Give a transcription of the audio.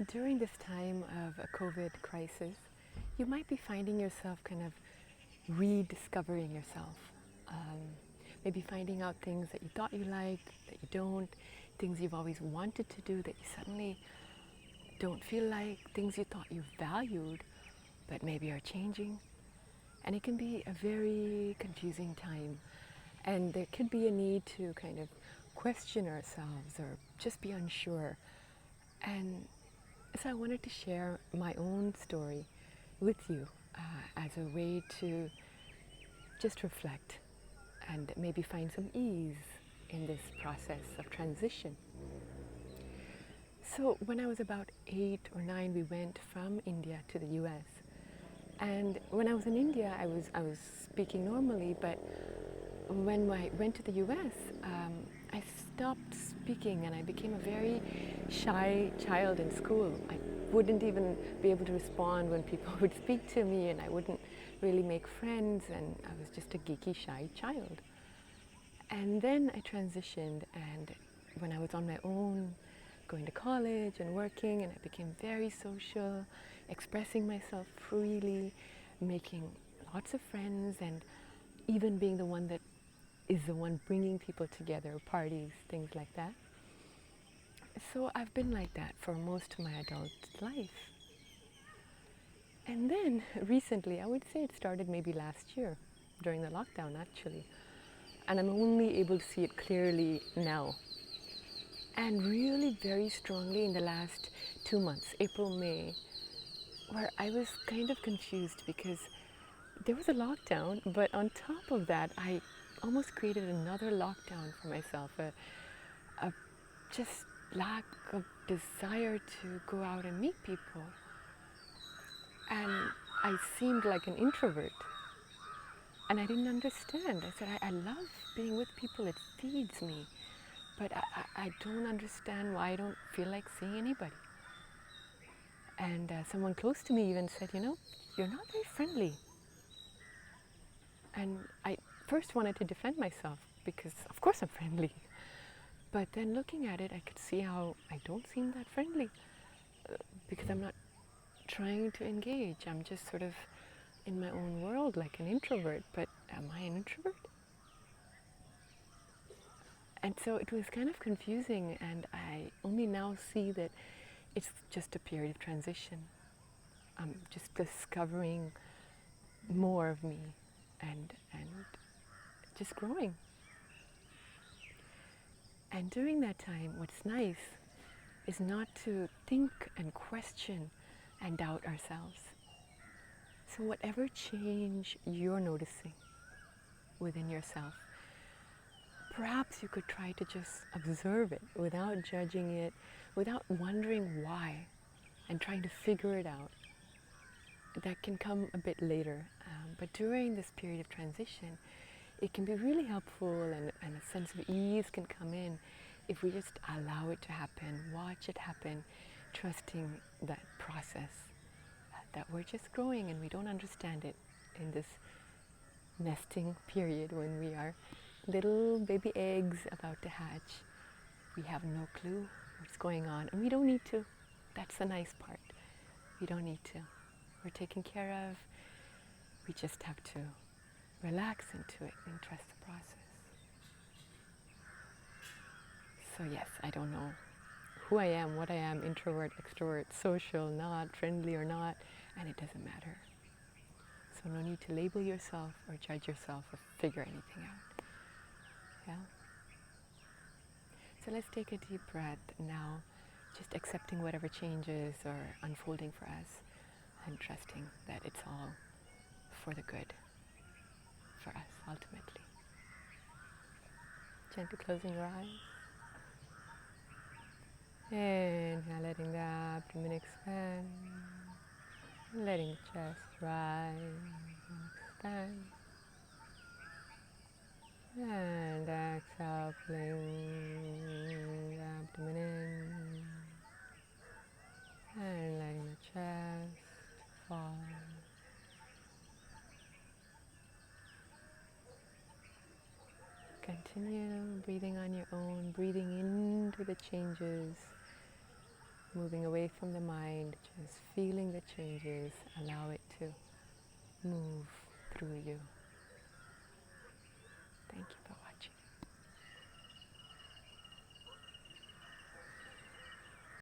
During this time of a COVID crisis, you might be finding yourself kind of rediscovering yourself. Um, Maybe finding out things that you thought you liked, that you don't, things you've always wanted to do that you suddenly don't feel like, things you thought you valued but maybe are changing. And it can be a very confusing time. And there could be a need to kind of question ourselves or just be unsure. And so I wanted to share my own story with you as a way to just reflect and maybe find some ease in this process of transition. So when I was about 8 or 9, we went from India to the US. And when I was in India, I was speaking normally, but when I went to the US, I stopped speaking and I became a very shy child in school. I wouldn't even be able to respond when people would speak to me, and I wouldn't really make friends, and I was just a geeky, shy child. And then I transitioned, and when I was on my own, going to college and working, and I became very social, expressing myself freely, making lots of friends, and even being the one that is the one bringing people together, parties, things like that. So I've been like that for most of my adult life. And then recently, I would say it started maybe last year, during the lockdown actually, and I'm only able to see it clearly now. And really very strongly in the last 2 months, April, May, where I was kind of confused because there was a lockdown, but on top of that, I almost created another lockdown for myself, a just lack of desire to go out and meet people. And I seemed like an introvert. And I didn't understand. I said, I love being with people, it feeds me. But I don't understand why I don't feel like seeing anybody. And someone close to me even said, you're not very friendly. And I first wanted to defend myself because, of course, I'm friendly. But then looking at it, I could see how I don't seem that friendly because I'm not trying to engage. I'm just sort of in my own world like an introvert. But am I an introvert? And so it was kind of confusing, and I only now see that it's just a period of transition. I'm just discovering more of me and just growing. And during that time, what's nice is not to think and question and doubt ourselves. So whatever change you're noticing within yourself, perhaps you could try to just observe it without judging it, without wondering why, and trying to figure it out. That can come a bit later. But during this period of transition, it can be really helpful, and a sense of ease can come in if we just allow it to happen, watch it happen, trusting that process, that we're just growing and we don't understand it in this nesting period when we are little baby eggs about to hatch. We have no clue what's going on, and we don't need to. That's the nice part. We don't need to. We're taken care of. We just have to relax into it and trust the process. So yes, I don't know who I am, what I am, introvert, extrovert, social, not, friendly or not, and it doesn't matter. So no need to label yourself or judge yourself or figure anything out. Yeah? So let's take a deep breath now, just accepting whatever changes are unfolding for us and trusting that it's all for the good for us ultimately. Gently closing your eyes. Inhale, letting the abdomen expand, letting the chest rise and expand. And exhale, pulling the abdomen in and letting the chest fall. Continue breathing on your own, breathing into the changes moving away from the mind, just feeling the changes, allow it to move through you.